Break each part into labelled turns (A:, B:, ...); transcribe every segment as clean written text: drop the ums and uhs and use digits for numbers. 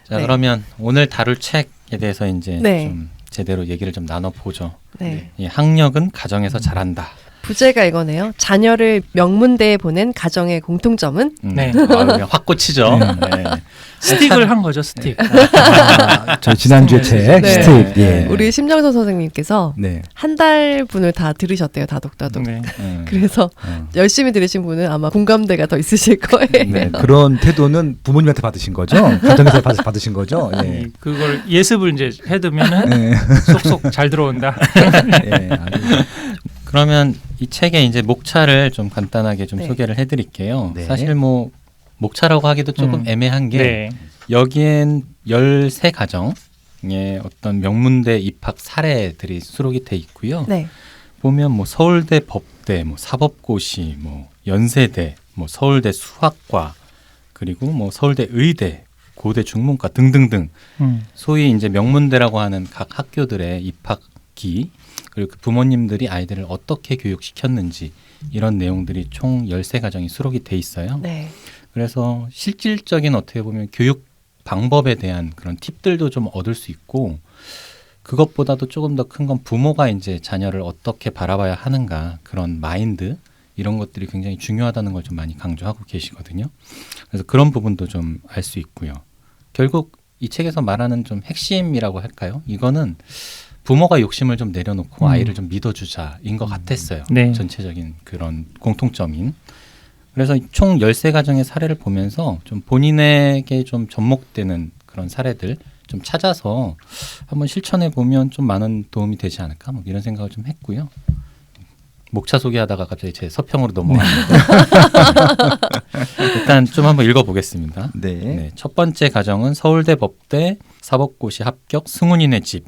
A: 자,
B: 네.
A: 그러면 오늘 다룰 책에 대해서 이제
B: 네.
A: 좀 제대로 얘기를 좀 나눠보죠.
B: 네.
A: 이 학력은 가정에서 잘한다.
B: 부제가 이거네요. 자녀를 명문대에 보낸 가정의 공통점은?
C: 네.
A: 그냥 확 꽂히죠. 네.
C: 스틱을 한 거죠, 스틱.
D: 저희 지난주에 책
B: 네.
D: 스틱. 예.
B: 우리 심정선 선생님께서
D: 네.
B: 한 달 분을 다 들으셨대요. 다독다독.
C: 네.
B: 그래서 열심히 들으신 분은 아마 공감대가 더 있으실 거예요.
D: 네. 그런 태도는 부모님한테 받으신 거죠? 가정에서 받으신 거죠? 예.
C: 그걸 예습을 이제 해두면은
D: 네.
C: 쏙쏙 잘 들어온다.
D: 예. 아주
A: 그러면 이 책의 이제 목차를 좀 간단하게 좀
B: 네.
A: 소개를 해드릴게요.
D: 네.
A: 사실 뭐 목차라고 하기도 조금 애매한 게
C: 네.
A: 여기엔 13가정의 어떤 명문대 입학 사례들이 수록이 돼 있고요.
B: 네.
A: 보면 뭐 서울대 법대, 뭐 사법고시, 뭐 연세대, 뭐 서울대 수학과, 그리고 뭐 서울대 의대, 고대 중문과 등등등 소위 이제 명문대라고 하는 각 학교들의 입학기, 그리고 그 부모님들이 아이들을 어떻게 교육시켰는지 이런 내용들이 총 13가정이 수록이 돼 있어요.
B: 네.
A: 그래서 실질적인 어떻게 보면 교육 방법에 대한 그런 팁들도 좀 얻을 수 있고, 그것보다도 조금 더 큰 건 부모가 이제 자녀를 어떻게 바라봐야 하는가, 그런 마인드 이런 것들이 굉장히 중요하다는 걸 좀 많이 강조하고 계시거든요. 그래서 그런 부분도 좀 알 수 있고요. 결국 이 책에서 말하는 좀 핵심이라고 할까요? 이거는 부모가 욕심을 좀 내려놓고 아이를 좀 믿어주자인 것 같았어요.
C: 네.
A: 전체적인 그런 공통점인. 그래서 총 13가정의 사례를 보면서 좀 본인에게 좀 접목되는 그런 사례들 좀 찾아서 한번 실천해 보면 좀 많은 도움이 되지 않을까, 뭐 이런 생각을 좀 했고요. 목차 소개하다가 갑자기 제 서평으로 넘어갔는데 일단 좀 한번 읽어보겠습니다.
D: 네.
A: 네, 첫 번째 가정은 서울대 법대 사법고시 합격 승훈이네 집.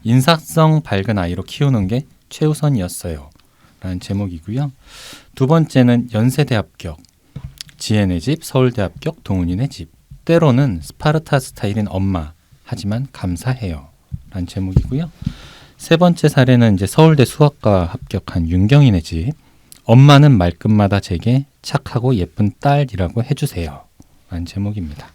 A: 인사성 밝은 아이로 키우는 게 최우선이었어요. 라는 제목이고요. 두 번째는 연세대 합격, 지혜네 집, 서울대 합격, 동훈이네 집. 때로는 스파르타 스타일인 엄마, 하지만 감사해요. 라는 제목이고요. 세 번째 사례는 이제 서울대 수학과 합격한 윤경이네 집. 엄마는 말끝마다 제게 착하고 예쁜 딸이라고 해주세요. 라는 제목입니다.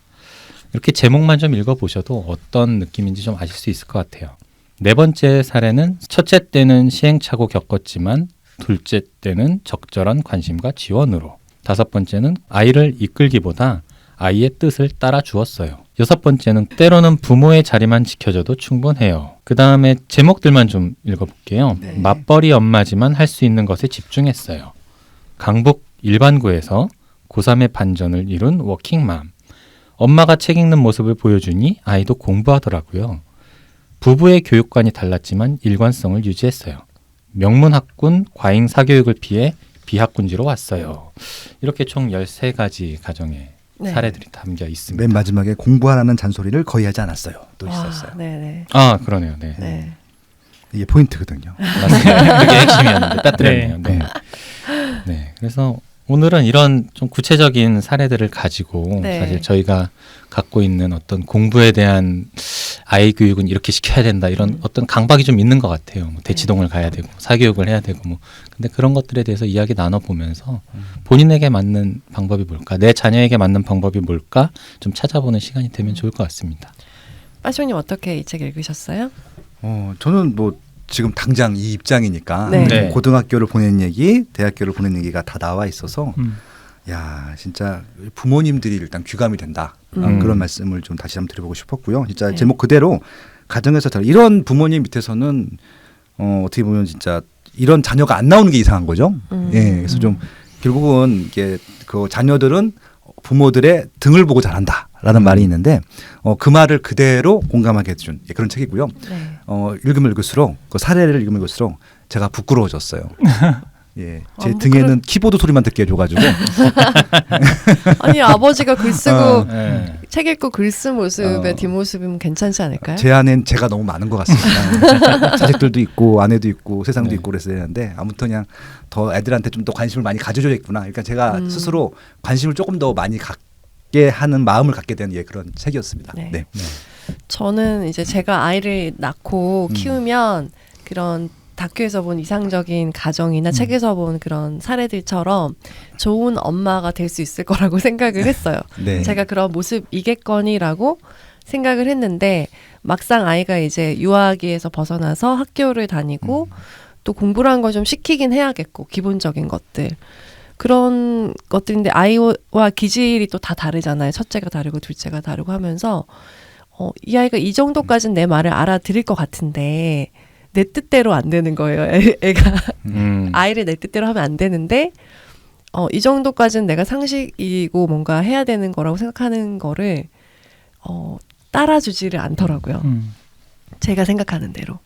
A: 이렇게 제목만 좀 읽어보셔도 어떤 느낌인지 좀 아실 수 있을 것 같아요. 네 번째 사례는 첫째 때는 시행착오 겪었지만 둘째 때는 적절한 관심과 지원으로. 다섯 번째는 아이를 이끌기보다 아이의 뜻을 따라 주었어요. 여섯 번째는 때로는 부모의 자리만 지켜줘도 충분해요. 그 다음에 제목들만 좀 읽어볼게요.
D: 네.
A: 맞벌이 엄마지만 할 수 있는 것에 집중했어요. 강북 일반고에서 고3의 반전을 이룬 워킹맘. 엄마가 책 읽는 모습을 보여주니 아이도 공부하더라고요. 부부의 교육관이 달랐지만 일관성을 유지했어요. 명문학군 과잉 사교육을 피해 비학군지로 왔어요. 이렇게 총 13가지 가정의
B: 네.
A: 사례들이 담겨 있습니다.
D: 맨 마지막에 공부하라는 잔소리를 거의 하지 않았어요. 또 있었어요.
B: 네네.
A: 아, 그러네요. 네.
B: 네.
D: 이게 포인트거든요.
A: 맞습니다. 그게 핵심이었는데 빠뜨렸네요.
D: 네.
A: 네. 네. 그래서 오늘은 이런 좀 구체적인 사례들을 가지고
B: 네.
A: 사실 저희가 갖고 있는 어떤 공부에 대한 아이 교육은 이렇게 시켜야 된다, 이런 어떤 강박이 좀 있는 것 같아요. 뭐 대치동을 가야 되고 사교육을 해야 되고 뭐. 근데 그런 것들에 대해서 이야기 나눠보면서 본인에게 맞는 방법이 뭘까, 내 자녀에게 맞는 방법이 뭘까 좀 찾아보는 시간이 되면 좋을 것 같습니다.
B: 빠쇼님 어떻게 이 책 읽으셨어요?
D: 저는 뭐 지금 당장 이 입장이니까
B: 네.
A: 네.
D: 고등학교를 보낸 얘기, 대학교를 보낸 얘기가 다 나와 있어서 야, 진짜 부모님들이 일단 귀감이 된다. 그런 말씀을 좀 다시 한번 드려보고 싶었고요. 진짜
B: 네.
D: 제목 그대로 가정에서 이런 부모님 밑에서는 어떻게 보면 진짜 이런 자녀가 안 나오는 게 이상한 거죠. 예, 그래서 좀 결국은 이게 그 자녀들은 부모들의 등을 보고 자란다라는 말이 있는데 그 말을 그대로 공감하게 해준 그런 책이고요.
B: 네.
D: 읽으면 읽을수록 그 사례를 읽으면 읽을수록 제가 부끄러워졌어요. 예, 제
B: 아,
D: 등에는 키보드 소리만 듣게 해줘가지고
B: 아니 아버지가 글 쓰고
A: 네.
B: 책 읽고 글 쓴 모습의 뒷모습이면 괜찮지 않을까요?
D: 제 안엔 제가 너무 많은 것 같습니다. 자식들도 있고 아내도 있고 세상도
A: 네.
D: 있고 그래서 되는데 아무튼 그냥 더 애들한테 좀 더 관심을 많이 가져줘야겠구나. 그러니까 제가 스스로 관심을 조금 더 많이 갖게 하는 마음을 갖게 된 그런 책이었습니다.
B: 네.
D: 네.
B: 저는 이제 제가 아이를 낳고 키우면 그런 다큐에서 본 이상적인 가정이나 책에서 본 그런 사례들처럼 좋은 엄마가 될 수 있을 거라고 생각을 했어요.
D: 네.
B: 제가 그런 모습이겠거니라고 생각을 했는데 막상 아이가 이제 유아기에서 벗어나서 학교를 다니고 또 공부를 한 걸 좀 시키긴 해야겠고 기본적인 것들 그런 것들인데 아이와 기질이 또 다 다르잖아요. 첫째가 다르고 둘째가 다르고 하면서 이 아이가 이 정도까지는 내 말을 알아들을 것 같은데 내 뜻대로 안 되는 거예요. 애가 아이를 내 뜻대로 하면 안 되는데 이 정도까지는 내가 상식이고 뭔가 해야 되는 거라고 생각하는 거를 따라주지를 않더라고요. 제가 생각하는 대로.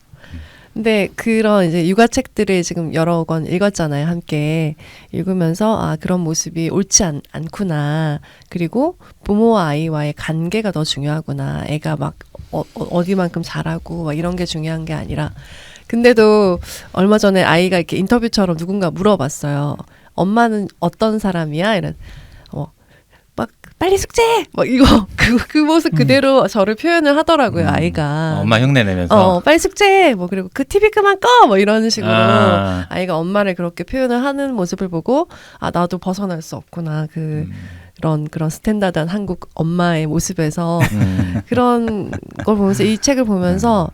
B: 근데 그런 이제 육아책들을 지금 여러 권 읽었잖아요. 함께 읽으면서 아 그런 모습이 옳지 않구나. 그리고 부모와 아이와의 관계가 더 중요하구나. 애가 막 어디만큼 잘하고 막 이런 게 중요한 게 아니라 근데도 얼마 전에 아이가 이렇게 인터뷰처럼 누군가 물어봤어요. 엄마는 어떤 사람이야? 이런 막 빨리 숙제! 막 이거 그 모습 그대로 저를 표현을 하더라고요. 아이가
A: 엄마 흉내 내면서
B: 빨리 숙제! 뭐 그리고 그 TV 그만 꺼! 뭐 이런 식으로 아이가 엄마를 그렇게 표현을 하는 모습을 보고 아 나도 벗어날 수 없구나. 그런 스탠다드한 한국 엄마의 모습에서 그런 걸 보면서 이 책을 보면서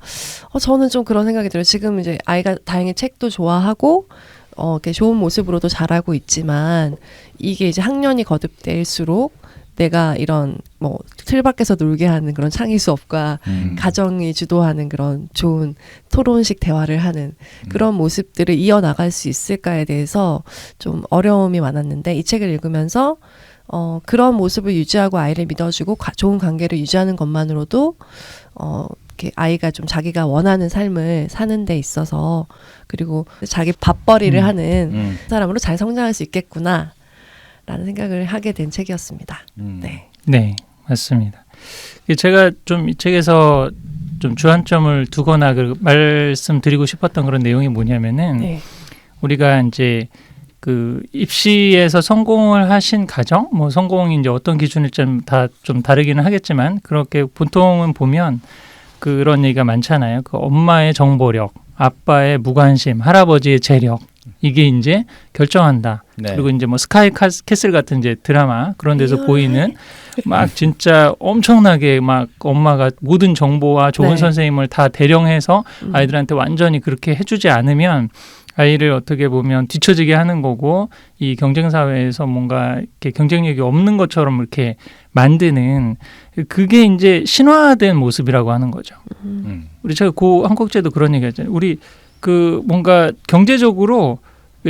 B: 저는 좀 그런 생각이 들어요. 지금 이제 아이가 다행히 책도 좋아하고 이렇게 좋은 모습으로도 자라고 있지만 이게 이제 학년이 거듭될수록 내가 이런 뭐 틀 밖에서 놀게 하는 그런 창의 수업과 가정이 주도하는 그런 좋은 토론식 대화를 하는 그런 모습들을 이어나갈 수 있을까에 대해서 좀 어려움이 많았는데 이 책을 읽으면서 그런 모습을 유지하고 아이를 믿어주고 좋은 관계를 유지하는 것만으로도 이렇게 아이가 좀 자기가 원하는 삶을 사는 데 있어서 그리고 자기 밥벌이를 하는 사람으로 잘 성장할 수 있겠구나 라는 생각을 하게 된 책이었습니다. 네.
C: 네, 맞습니다. 제가 좀 이 책에서 좀 주안점을 두거나 말씀드리고 싶었던 그런 내용이 뭐냐면은
B: 네.
C: 우리가 이제 그 입시에서 성공을 하신 가정, 뭐 성공이 이제 어떤 기준일지 좀 다르기는 하겠지만 그렇게 보통은 보면 그런 얘기가 많잖아요. 그 엄마의 정보력, 아빠의 무관심, 할아버지의 재력 이게 이제 결정한다.
A: 네.
C: 그리고 이제 뭐 스카이 캐슬 같은 이제 드라마 그런 데서 보이는 막 진짜 엄청나게 막 엄마가 모든 정보와 좋은
B: 네.
C: 선생님을 다 대령해서 아이들한테 완전히 그렇게 해주지 않으면 아이를 어떻게 보면 뒤처지게 하는 거고 이 경쟁 사회에서 뭔가 이렇게 경쟁력이 없는 것처럼 이렇게 만드는 그게 이제 신화된 모습이라고 하는 거죠. 우리 제가 고 한국제도 그런 얘기했잖아요. 우리 그 뭔가 경제적으로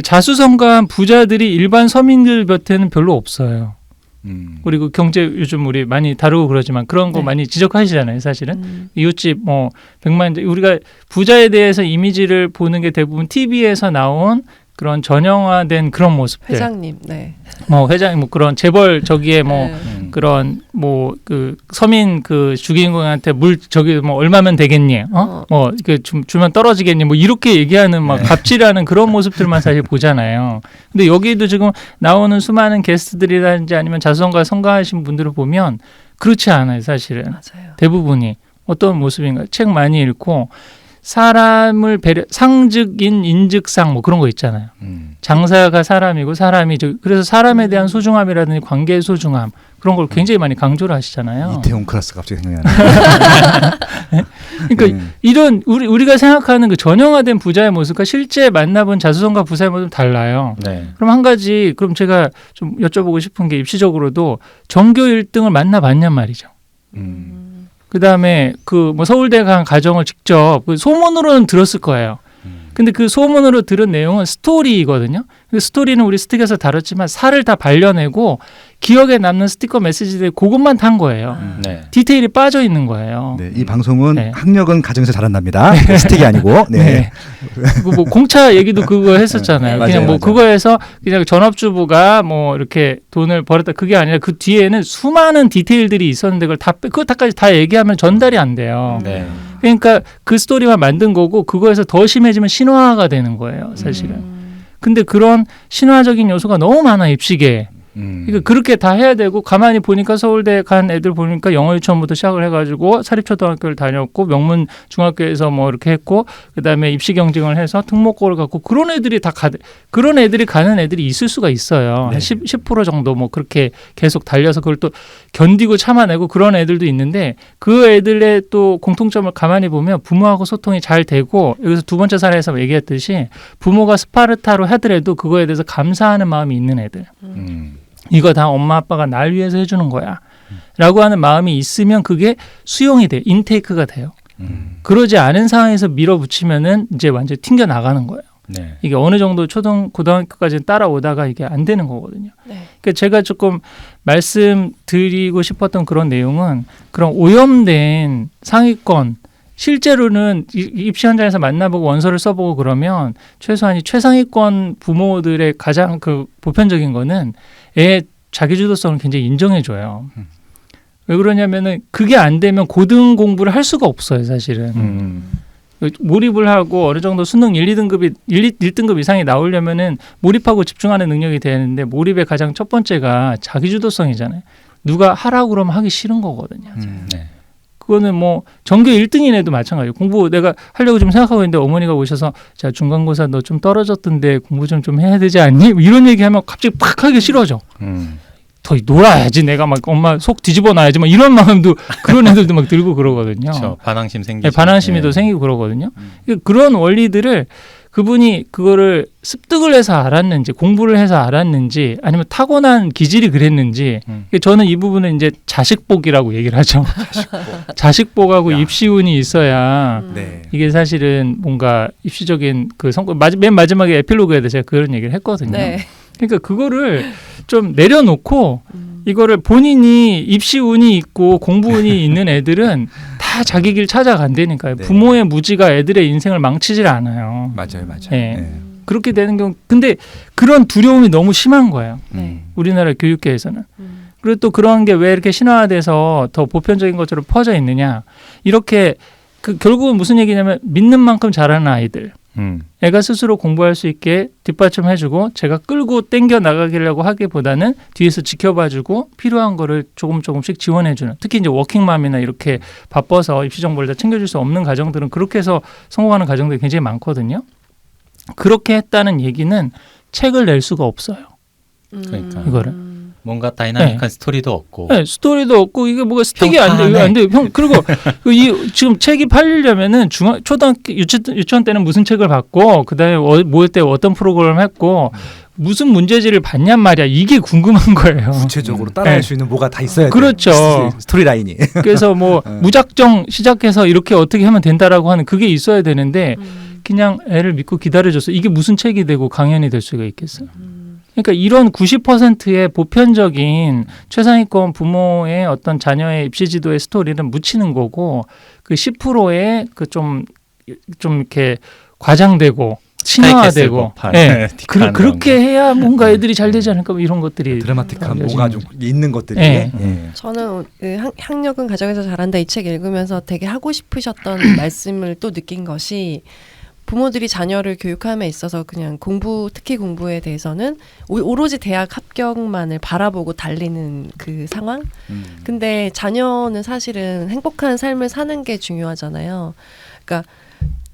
C: 자수성가한 부자들이 일반 서민들 곁에는 별로 없어요. 그리고 경제 요즘 우리 많이 다루고 그러지만 그런 거
B: 네.
C: 많이 지적하시잖아요. 사실은 이웃집 뭐 100만 우리가 부자에 대해서 이미지를 보는 게 대부분 TV에서 나온 그런 전형화된 그런 모습들.
B: 회장님, 네.
C: 뭐 회장 뭐 그런 재벌 저기에 뭐
B: 네.
C: 그런 뭐 그 서민 그 주인공한테 물 저기 뭐 얼마면 되겠니? 뭐 그 주면 떨어지겠니? 뭐 이렇게 얘기하는 막
A: 네.
C: 갑질하는 그런 모습들만 사실 보잖아요. 근데 여기도 지금 나오는 수많은 게스트들이라든지 아니면 자수성가 성가하신 분들을 보면 그렇지 않아요, 사실은.
B: 맞아요.
C: 대부분이 어떤 모습인가? 책 많이 읽고 사람을 상즉인 인즉상 뭐 그런 거 있잖아요. 장사가 사람이고 사람이 그래서 사람에 대한 소중함이라든지 관계의 소중함 그런 걸 굉장히 많이 강조를 하시잖아요.
D: 이태원 클래스 갑자기 생각이 나네.
C: 그러니까 이런 우리가 생각하는 그 전형화된 부자의 모습과 실제 만나본 자수성가 부자의 모습은 달라요.
A: 네.
C: 그럼 한 가지 그럼 제가 좀 여쭤보고 싶은 게 입시적으로도 전교 1등을 만나봤냔 말이죠. 그다음에 그 뭐 서울대 간 가정을 직접 그 소문으로는 들었을 거예요. 근데 그 소문으로 들은 내용은 스토리거든요. 그 스토리는 우리 스틱에서 다뤘지만 살을 다 발려내고 기억에 남는 스티커 메시지들 그것만 탄 거예요.
A: 네.
C: 디테일이 빠져 있는 거예요.
D: 네, 이 방송은
C: 네.
D: 학력은 가정에서 잘한답니다. 스틱이 아니고. 네.
C: 그리고 뭐 공차 얘기도 그거 했었잖아요.
D: 맞아요,
C: 그냥 뭐
D: 맞아요.
C: 그거에서 그냥 전업주부가 뭐 이렇게 돈을 벌었다 그게 아니라 그 뒤에는 수많은 디테일들이 있었는데 그걸 그것까지 다 얘기하면 전달이 안 돼요.
A: 네.
C: 그러니까 그 스토리만 만든 거고 그거에서 더 심해지면 신화가 되는 거예요, 사실은. 근데 그런 신화적인 요소가 너무 많아 입시계에. 그러니까 그렇게 다 해야 되고 가만히 보니까 서울대 간 애들 보니까 영어 유치원부터 시작을 해가지고 사립초등학교를 다녔고 명문 중학교에서 뭐 이렇게 했고 그다음에 입시 경쟁을 해서 특목고를 갖고 그런 애들이 그런 애들이 가는 애들이 있을 수가 있어요.
D: 네.
C: 한 10% 정도 뭐 그렇게 계속 달려서 그걸 또 견디고 참아내고 그런 애들도 있는데 그 애들의 또 공통점을 가만히 보면 부모하고 소통이 잘 되고 여기서 두 번째 사례에서 얘기했듯이 부모가 스파르타로 하더라도 그거에 대해서 감사하는 마음이 있는 애들. 이거 다 엄마 아빠가 날 위해서 해주는 거야 라고 하는 마음이 있으면 그게 수용이 돼요. 인테이크가 돼요. 그러지 않은 상황에서 밀어붙이면은 이제 완전히 튕겨 나가는 거예요.
A: 네.
C: 이게 어느 정도 고등학교까지 따라오다가 이게 안 되는 거거든요.
B: 네.
C: 그러니까 제가 조금 말씀드리고 싶었던 그런 내용은 그런 오염된 상위권 실제로는 입시 현장에서 만나보고 원서를 써보고 그러면 최소한 이 최상위권 부모들의 가장 그 보편적인 거는 애 자기주도성을 굉장히 인정해줘요. 왜 그러냐면은 그게 안 되면 고등 공부를 할 수가 없어요, 사실은. 몰입을 하고 어느 정도 수능 1등급 이상이 나오려면은 몰입하고 집중하는 능력이 되는데 몰입의 가장 첫 번째가 자기주도성이잖아요. 누가 하라고 그러면 하기 싫은 거거든요.
A: 네.
C: 그거는 뭐 전교 1등인 애도 마찬가지예요. 공부 내가 하려고 좀 생각하고 있는데 어머니가 오셔서 자 중간고사 너 좀 떨어졌던데 공부 좀 해야 되지 않니? 뭐 이런 얘기하면 갑자기 팍 하기 싫어져. 더 놀아야지 내가 막 엄마 속 뒤집어 놔야지 막 이런 마음도 그런 애들도 막 들고 그러거든요.
A: 그렇죠. 반항심 생기죠.
C: 네, 반항심이 더 생기고 그러거든요. 그런 원리들을 그분이 그거를 습득을 해서 알았는지 공부를 해서 알았는지 아니면 타고난 기질이 그랬는지 저는 이 부분은 이제 자식복이라고 얘기를 하죠. 자식복하고
D: 야.
C: 입시운이 있어야
D: 네.
C: 이게 사실은 뭔가 입시적인 그 성과 맨 마지막에 에필로그에도 제가 그런 얘기를 했거든요.
B: 네.
C: 그러니까 그거를 좀 내려놓고 이거를 본인이 입시운이 있고 공부운이 있는 애들은 다 자기 길 찾아간다니까요.
D: 네.
C: 부모의 무지가 애들의 인생을 망치질 않아요.
D: 맞아요.
C: 네.
D: 네.
C: 그렇게 되는 경우 근데 그런 두려움이 너무 심한 거예요.
B: 네.
C: 우리나라 교육계에서는. 그리고 또 그런 게 왜 이렇게 신화화돼서 더 보편적인 것처럼 퍼져 있느냐. 이렇게 그 결국은 무슨 얘기냐면 믿는 만큼 잘하는 아이들. 애가 스스로 공부할 수 있게 뒷받침해주고 제가 끌고 땡겨 나가려고 하기보다는 뒤에서 지켜봐주고 필요한 거를 조금씩 지원해주는 특히 이제 워킹맘이나 이렇게 바빠서 입시 정보를 다 챙겨줄 수 없는 가정들은 그렇게 해서 성공하는 가정들이 굉장히 많거든요. 그렇게 했다는 얘기는 책을 낼 수가 없어요.
A: 그러니까.
C: 이거를.
A: 뭔가 다이나믹한 스토리도 없고.
C: 네, 스토리도 없고 이게 뭐가 스틱이 안 돼요.
A: 평탄해.
C: 안 돼요. 그리고 지금 책이 팔리려면은 초등학교 유치원 때는 무슨 책을 받고 그다음에 뭐 때 어떤 프로그램을 했고 무슨 문제지를 봤냔 말이야. 이게 궁금한 거예요.
D: 구체적으로 따라할
C: 네.
D: 수 있는 뭐가 다 있어야 돼요.
C: 그렇죠.
D: 스토리 라인이.
C: 그래서 뭐 무작정 시작해서 이렇게 어떻게 하면 된다라고 하는 그게 있어야 되는데 그냥 애를 믿고 기다려줘서 이게 무슨 책이 되고 강연이 될 수가 있겠어요. 그러니까 이런 90%의 보편적인 최상위권 부모의 어떤 자녀의 입시 지도의 스토리는 묻히는 거고 그 10%의 그 좀 이렇게 과장되고 신화화되고 네. 그렇게 해야 뭔가 애들이 잘 되지 않을까 뭐 이런 것들이
D: 드라마틱한
C: 알려지는
D: 뭐가 좀 있는 것들이.
C: 네.
D: 예.
B: 저는 그 학력은 가정에서 잘한다 이 책 읽으면서 되게 하고 싶으셨던 말씀을 또 느낀 것이 부모들이 자녀를 교육함에 있어서 그냥 특히 공부에 대해서는 오로지 대학 합격만을 바라보고 달리는 그 상황. 근데 자녀는 사실은 행복한 삶을 사는 게 중요하잖아요. 그러니까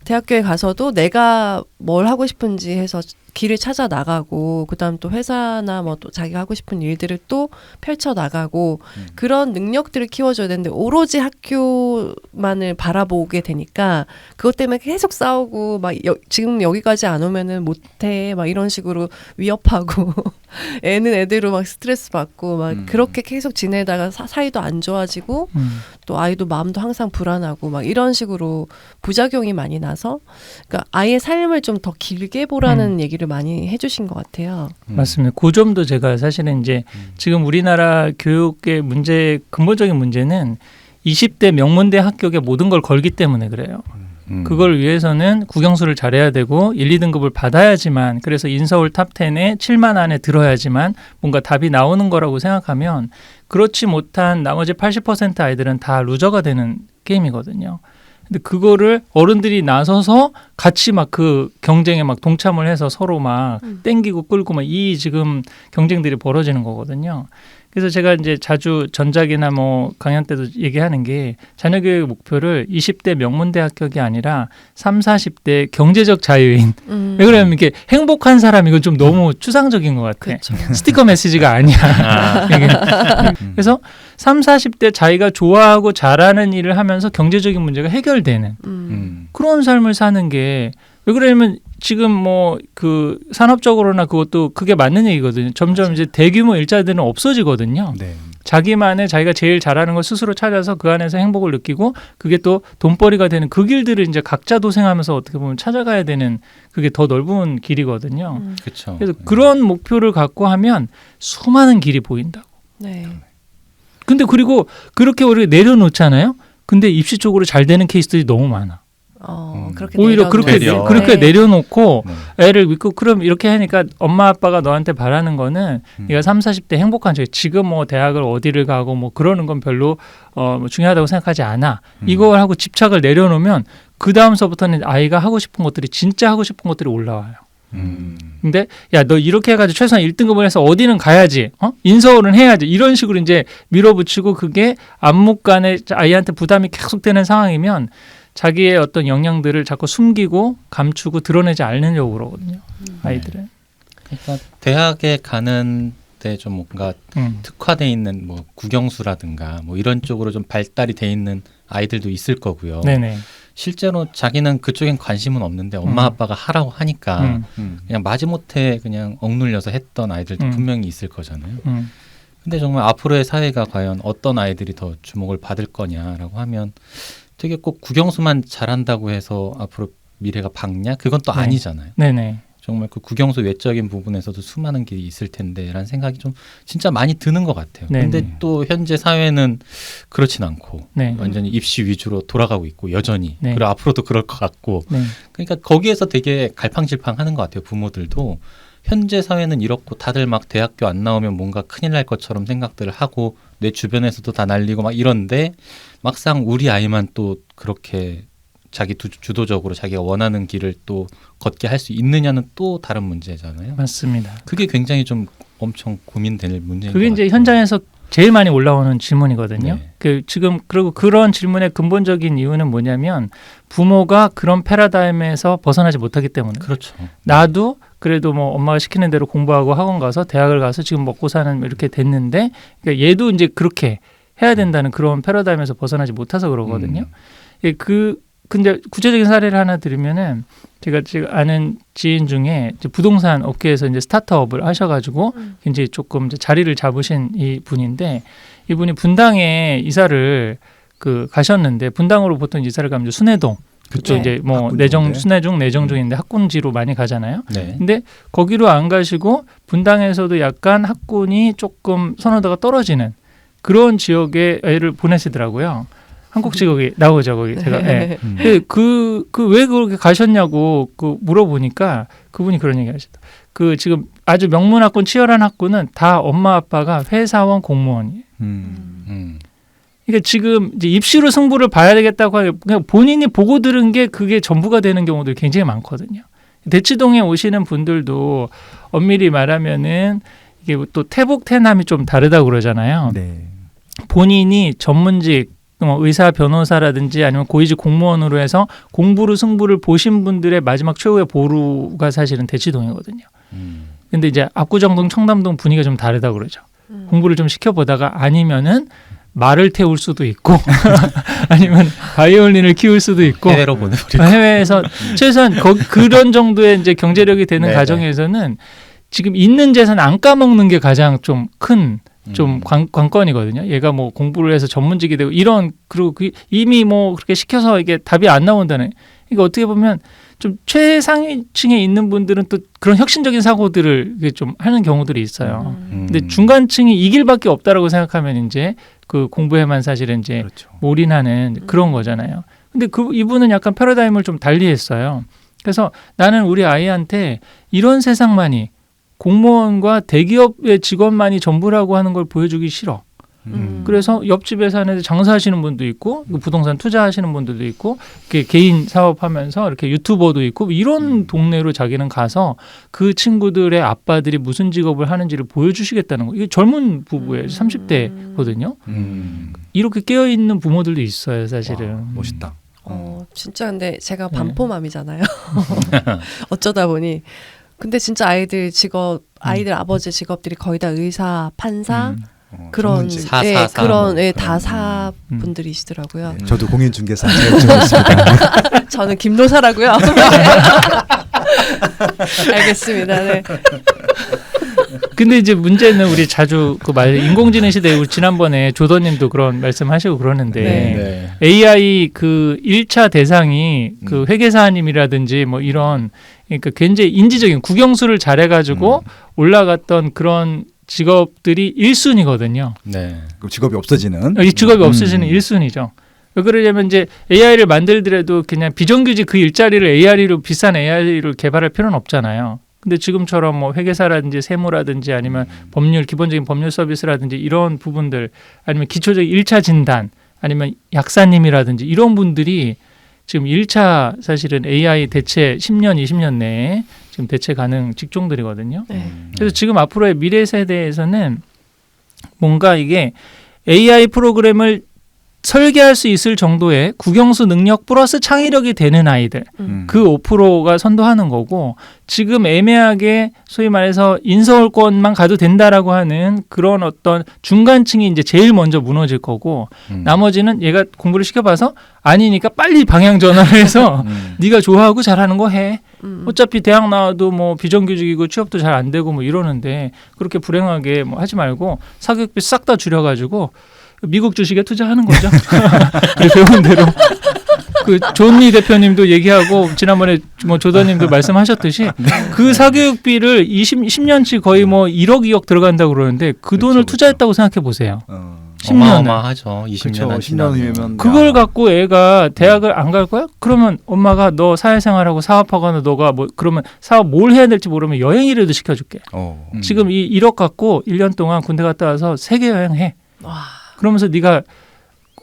B: 대학교에 가서도 내가 뭘 하고 싶은지 해서 길을 찾아 나가고 그다음 또 회사나 뭐 또 자기가 하고 싶은 일들을 또 펼쳐 나가고 그런 능력들을 키워줘야 되는데 오로지 학교만을 바라보게 되니까 그것 때문에 계속 싸우고 막 지금 여기까지 안 오면은 못해 막 이런 식으로 위협하고 애는 애대로 막 스트레스 받고 막 그렇게 계속 지내다가 사이도 안 좋아지고 또 아이도 마음도 항상 불안하고 막 이런 식으로 부작용이 많이 나서 그러니까 아이의 삶을 좀 더 길게 보라는 얘기를 많이 해주신 것 같아요.
C: 맞습니다. 그 점도 제가 사실은 이제 지금 우리나라 교육의 근본적인 문제는 20대 명문대 합격에 모든 걸 걸기 때문에 그래요. 그걸 위해서는 국영수를 잘해야 되고 1, 2등급을 받아야지만 그래서 인서울 탑10에 7만 안에 들어야지만 뭔가 답이 나오는 거라고 생각하면 그렇지 못한 나머지 80% 아이들은 다 루저가 되는 게임이거든요. 근데 그거를 어른들이 나서서 같이 막 그 경쟁에 막 동참을 해서 서로 막 땡기고 끌고 막 이 지금 경쟁들이 벌어지는 거거든요. 그래서 제가 이제 자주 전작이나 뭐 강연 때도 얘기하는 게 자녀 교육 목표를 20대 명문대 합격이 아니라 3, 40대 경제적 자유인. 왜 그러냐면 이게 행복한 사람 이건 좀 너무 추상적인 것 같아.
B: 그렇죠.
C: 스티커 메시지가 아니야. 이게. 그래서 3, 40대 자기가 좋아하고 잘하는 일을 하면서 경제적인 문제가 해결되는 그런 삶을 사는 게 왜 그러냐면 지금 뭐 그 산업적으로나 그것도 그게 맞는 얘기거든요. 점점 이제 대규모 일자리들은 없어지거든요.
D: 네.
C: 자기만의 자기가 제일 잘하는 걸 스스로 찾아서 그 안에서 행복을 느끼고 그게 또 돈벌이가 되는 그 길들을 이제 각자 도생하면서 어떻게 보면 찾아가야 되는 그게 더 넓은 길이거든요.
A: 그렇죠.
C: 그래서 그런 목표를 갖고 하면 수많은 길이 보인다고.
B: 네.
C: 근데 그리고 그렇게 우리가 내려놓잖아요. 근데 입시 쪽으로 잘 되는 케이스들이 너무 많아.
B: 그렇게
C: 오히려 그렇게
A: 되려.
C: 그렇게
B: 네.
C: 내려놓고
A: 네.
C: 애를 믿고 그럼 이렇게 하니까 엄마 아빠가 너한테 바라는 거는 네가 3, 40대 행복한 적 지금 뭐 대학을 어디를 가고 뭐 그러는 건 별로 뭐 중요하다고 생각하지 않아. 이걸 하고 집착을 내려놓으면 그 다음서부터는 아이가 하고 싶은 것들이 진짜 하고 싶은 것들이 올라와요. 근데 야 너 이렇게 해가지고 최소한 1등급을 해서 어디는 가야지, 인서울은 해야지 이런 식으로 이제 밀어붙이고 그게 안목간에 아이한테 부담이 계속되는 상황이면 자기의 어떤 역량들을 자꾸 숨기고 감추고 드러내지 않으려고 그러거든요. 아이들은.
A: 그러니까 대학에 가는 데 좀 뭔가 특화돼 있는 뭐 국영수라든가 뭐 이런 쪽으로 좀 발달이 돼 있는 아이들도 있을 거고요.
C: 네네.
A: 실제로 자기는 그쪽엔 관심은 없는데 엄마 아빠가 하라고 하니까 그냥 마지못해 그냥 억눌려서 했던 아이들도 분명히 있을 거잖아요. 근데 정말 앞으로의 사회가 과연 어떤 아이들이 더 주목을 받을 거냐라고 하면 되게 꼭 국영수만 잘한다고 해서 앞으로 미래가 밝냐? 그건 또
C: 네.
A: 아니잖아요.
C: 네네.
A: 정말 그 국영수 외적인 부분에서도 수많은 길이 있을 텐데라는 생각이 좀 진짜 많이 드는 것 같아요.
C: 네네.
A: 근데 또 현재 사회는 그렇진 않고
C: 네.
A: 완전히 입시 위주로 돌아가고 있고 여전히
C: 네.
A: 그리고 앞으로도 그럴 것 같고
C: 네.
A: 그러니까 거기에서 되게 갈팡질팡하는 것 같아요. 부모들도 현재 사회는 이렇고 다들 막 대학교 안 나오면 뭔가 큰일 날 것처럼 생각들을 하고 내 주변에서도 다 날리고 막 이런데 막상 우리 아이만 또 그렇게 자기 주도적으로 자기가 원하는 길을 또 걷게 할 수 있느냐는 또 다른 문제잖아요.
C: 맞습니다.
A: 그게 굉장히 좀 엄청 고민될 문제인 것
C: 그게
A: 같아요.
C: 이제 현장에서 제일 많이 올라오는 질문이거든요.
A: 네.
C: 그 지금 그리고 그런 질문의 근본적인 이유는 뭐냐면 부모가 그런 패러다임에서 벗어나지 못하기 때문에.
A: 그렇죠.
C: 나도 그래도 뭐 엄마가 시키는 대로 공부하고 학원 가서 대학을 가서 지금 먹고 사는 이렇게 됐는데 그러니까 얘도 이제 그렇게 해야 된다는 그런 패러다임에서 벗어나지 못해서 그러거든요. 예, 근데 구체적인 사례를 하나 드리면은 제가 지금 아는 지인 중에 이제 부동산 업계에서 이제 스타트업을 하셔가지고 굉장히 조금 이제 자리를 잡으신 이 분인데 이분이 분당에 이사를 가셨는데 분당으로 보통 이사를 가면 이제 순회동 그쪽
B: 네.
C: 이제 뭐 순회중 내정중인데 학군지로 많이 가잖아요.
A: 네.
C: 근데 거기로 안 가시고 분당에서도 약간 학군이 조금 선호도가 떨어지는 그런 지역에 애를 보내시더라고요. 한국지 거기 나오죠 거기 제가. 예. 왜 그렇게 가셨냐고 물어보니까 그분이 그런 얘기 하시다. 지금 아주 명문학군 치열한 학군은 다 엄마 아빠가 회사원 공무원이에요. 그러니까 지금 이제 입시로 승부를 봐야 되겠다고 하면 그냥 본인이 보고 들은 게 그게 전부가 되는 경우도 굉장히 많거든요. 대치동에 오시는 분들도 엄밀히 말하면은 이게 또 태북 태남이 좀 다르다고 그러잖아요.
D: 네.
C: 본인이 전문직 의사, 변호사라든지 아니면 고위직 공무원으로 해서 공부로 승부를 보신 분들의 마지막 최후의 보루가 사실은 대치동이거든요. 근데 이제 압구정동, 청담동 분위기가 좀 다르다고 그러죠. 공부를 좀 시켜보다가 아니면은 말을 태울 수도 있고 아니면 바이올린을 키울 수도 있고
A: 해외로 보내버리고
C: 해외에서 최소한 그런 정도의 이제 경제력이 되는 가정에서는 지금 있는 재산 안 까먹는 게 가장 좀 큰 관건이거든요. 얘가 뭐 공부를 해서 전문직이 되고 그리고 이미 뭐 그렇게 시켜서 이게 답이 안 나온다는. 이게 어떻게 보면 좀 최상위층에 있는 분들은 또 그런 혁신적인 사고들을 좀 하는 경우들이 있어요. 근데 중간층이 이 길밖에 없다라고 생각하면 이제 그 공부에만 사실은 이제
D: 그렇죠.
C: 몰인하는 그런 거잖아요. 근데 이분은 약간 패러다임을 좀 달리했어요. 그래서 나는 우리 아이한테 이런 세상만이 공무원과 대기업의 직원만이 전부라고 하는 걸 보여주기 싫어. 그래서 옆집에 사는 장사하시는 분도 있고 부동산 투자하시는 분들도 있고 개인 사업하면서 이렇게 유튜버도 있고 이런 동네로 자기는 가서 그 친구들의 아빠들이 무슨 직업을 하는지를 보여주시겠다는 거. 이게 젊은 부부예요. 30대거든요. 이렇게 깨어있는 부모들도 있어요. 사실은.
D: 와, 멋있다.
B: 진짜 근데 제가 반포맘이잖아요. 어쩌다 보니 근데 진짜 아이들 아버지 직업들이 거의 다 의사, 판사 그런
D: 전문직.
B: 그런
A: 뭐
B: 다사 분들이시더라고요.
D: 저도 공인중개사 잘 지내고 있습니다.
B: 저는 김노사라고요. 알겠습니다. 네.
C: 근데 이제 문제는 우리 자주 그 말 인공지능 시대에 우리 지난번에 조던님도 그런 말씀하시고 그러는데
B: 네.
C: AI 그 1차 대상이 그 회계사님이라든지 뭐 이런 그러니까 굉장히 인지적인 국영수를 잘해가지고 올라갔던 그런 직업들이 1순위거든요.
A: 네.
D: 그 직업이 없어지는.
C: 이 직업이 없어지는 1순위죠. 왜 그러냐면 이제 AI를 만들더라도 그냥 비정규직 그 일자리를 AI로 비싼 AI를 개발할 필요는 없잖아요. 근데 지금처럼 뭐 회계사라든지 세무라든지 아니면 법률 기본적인 법률 서비스라든지 이런 부분들 아니면 기초적인 1차 진단 아니면 약사님이라든지 이런 분들이 지금 1차 사실은 AI 대체 10년, 20년 내에 지금 대체 가능 직종들이거든요.
B: 네.
C: 그래서 지금 앞으로의 미래 세대에서는 뭔가 이게 AI 프로그램을 설계할 수 있을 정도의 국영수 능력 플러스 창의력이 되는 아이들 그 5%가 선도하는 거고 지금 애매하게 소위 말해서 인서울권만 가도 된다라고 하는 그런 어떤 중간층이 이제 제일 먼저 무너질 거고 나머지는 얘가 공부를 시켜봐서 아니니까 빨리 방향 전환을 해서 네가 좋아하고 잘하는 거 해. 어차피 대학 나와도 뭐 비정규직이고 취업도 잘 안 되고 뭐 이러는데 그렇게 불행하게 뭐 하지 말고 사교육비 싹 다 줄여가지고 미국 주식에 투자하는 거죠. 배운 대로. 그 존니 대표님도 얘기하고 지난번에 뭐 조던님도 말씀하셨듯이 그 사교육비를 10년치 거의 뭐 1억 2억 들어간다고 그러는데 그 돈을 투자했다고 생각해 보세요. 10년을.
A: 어마어마하죠. 20년
D: 10년 후면
C: 그걸 갖고 애가 대학을 안 갈 거야? 그러면 엄마가 너 사회생활하고 사업하거나 너가 뭐 그러면 사업 뭘 해야 될지 모르면 여행이라도 시켜줄게. 지금 이 1억 갖고 1년 동안 군대 갔다 와서 세계 여행해.
B: 와.
C: 그러면서 네가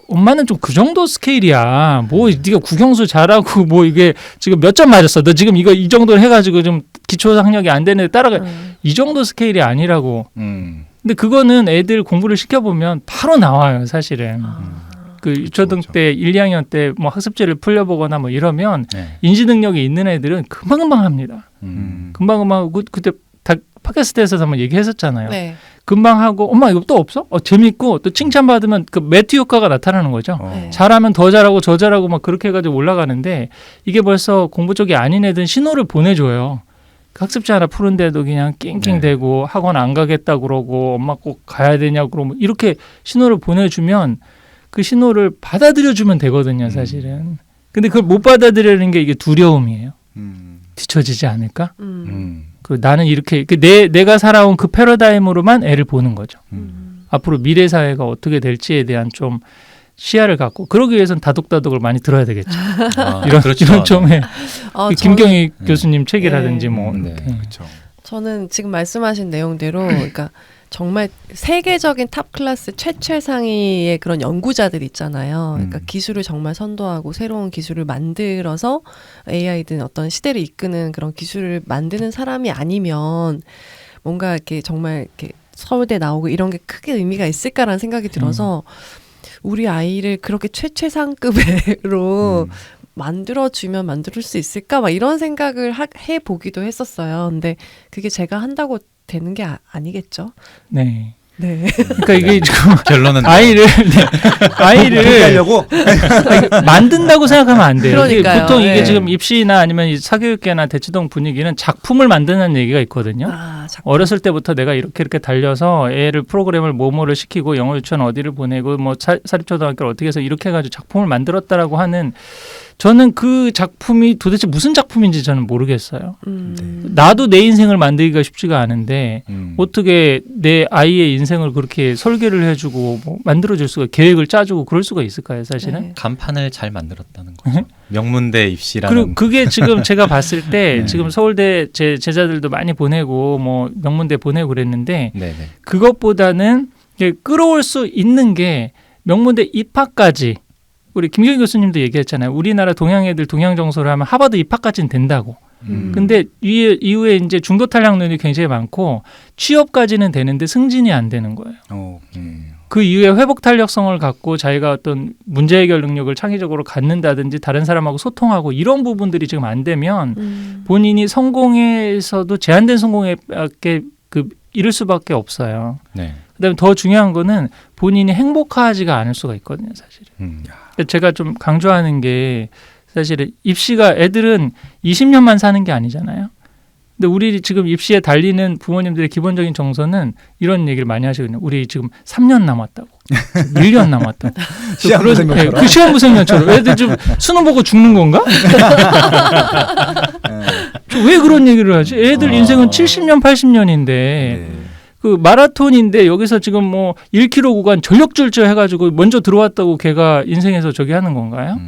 C: 엄마는 좀 그 정도 스케일이야. 뭐 네가 국영수 잘하고 뭐 이게 지금 몇 점 맞았어. 너 지금 이거 이 정도 해가지고 좀 기초 학력이 안 되는데 따라가. 이 정도 스케일이 아니라고. 근데 그거는 애들 공부를 시켜보면 바로 나와요. 사실은. 그 유초등
D: 그렇죠.
C: 때 1, 2학년 때 뭐 학습지를 풀려보거나 뭐 이러면
A: 네.
C: 인지 능력이 있는 애들은 금방금방 합니다. 금방금방 하고 그때 팟캐스트에서 한번 얘기했었잖아요.
B: 네.
C: 금방 하고 엄마 이거 또 없어? 재밌고 또 칭찬받으면 그 매트 효과가 나타나는 거죠.
B: 네.
C: 잘하면 더 잘하고 저 잘하고 막 그렇게 해가지고 올라가는데 이게 벌써 공부 쪽이 아닌 애들은 신호를 보내줘요. 학습지 하나 푸는데도 그냥 낑낑대고 학원 안 가겠다 그러고 엄마 꼭 가야 되냐고 그러고 이렇게 신호를 보내주면 그 신호를 받아들여주면 되거든요. 사실은. 근데 그걸 못 받아들이는 게 이게 두려움이에요. 뒤처지지 않을까? 그 나는 이렇게 내가 살아온 그 패러다임으로만 애를 보는 거죠. 앞으로 미래 사회가 어떻게 될지에 대한 좀 시야를 갖고 그러기 위해서는 다독다독을 많이 들어야 되겠죠. 이런
A: 그렇죠.
C: 이런 좀에 김경희
A: 저는,
C: 교수님 책이라든지 뭐
A: 네.
C: 이렇게.
D: 그렇죠.
B: 저는 지금 말씀하신 내용대로 그러니까 정말 세계적인 탑 클래스 최최상위의 그런 연구자들 있잖아요. 그러니까 기술을 정말 선도하고 새로운 기술을 만들어서 AI든 어떤 시대를 이끄는 그런 기술을 만드는 사람이 아니면 뭔가 이렇게 정말 이렇게 서울대 나오고 이런 게 크게 의미가 있을까라는 생각이 들어서 우리 아이를 그렇게 최최상급으로 만들어주면 만들 수 있을까? 막 이런 생각을 해보기도 했었어요. 근데 그게 제가 한다고 되는 게 아니겠죠?
C: 네.
B: 네.
C: 그러니까 이게 지금
A: 결론은
C: 아이를
D: 포기하려고
C: 만든다고 생각하면 안 돼요.
B: 그러니까요.
C: 보통 이게
B: 네.
C: 지금 입시나 아니면 이 사교육계나 대치동 분위기는 작품을 만드는 얘기가 있거든요. 어렸을 때부터 내가 이렇게 달려서 애를 프로그램을 뭐뭐를 시키고 영어 유치원 어디를 보내고 뭐 사립초등학교를 어떻게 해서 이렇게 해가지고 작품을 만들었다라고 하는 저는 그 작품이 도대체 무슨 작품인지 저는 모르겠어요. 나도 내 인생을 만들기가 쉽지가 않은데 어떻게 내 아이의 인생을 그렇게 설계를 해주고 뭐 만들어줄 수가 계획을 짜주고 그럴 수가 있을까요, 사실은?
B: 네.
A: 간판을 잘 만들었다는 거죠. 명문대 입시라는.
C: 그리고 그게 지금 제가 봤을 때
A: 네.
C: 지금 서울대 제 제자들도 많이 보내고 뭐 명문대 보내고 그랬는데
A: 네네.
C: 그것보다는 이게 끌어올 수 있는 게 명문대 입학까지 우리 김경희 교수님도 얘기했잖아요. 우리나라 동양 애들 동양 정서를 하면 하버드 입학까지는 된다고. 근데 이후에 이제 중도 탈락률이 굉장히 많고 취업까지는 되는데 승진이 안 되는 거예요. 그 이후에 회복 탄력성을 갖고 자기가 어떤 문제 해결 능력을 창의적으로 갖는다든지 다른 사람하고 소통하고 이런 부분들이 지금 안 되면 본인이 성공에서도 제한된 성공에 이를 수밖에 없어요.
A: 네.
C: 그다음에 더 중요한 거는 본인이 행복하지가 않을 수가 있거든요, 사실은. 제가 좀 강조하는 게 사실은 입시가 애들은 20년만 사는 게 아니잖아요. 근데 우리 지금 입시에 달리는 부모님들의 기본적인 정서는 이런 얘기를 많이 하시거든요. 우리 지금 3년 남았다고. 1년 남았다고.
D: 시한부생명처럼.
C: 그 시한부생명처럼. 애들 좀 수능 보고 죽는 건가? 왜 그런 얘기를 하지? 애들 인생은 70년, 80년인데 그 마라톤인데 여기서 지금 뭐 1km 구간 전력질주 해가지고 먼저 들어왔다고 걔가 인생에서 저기 하는 건가요?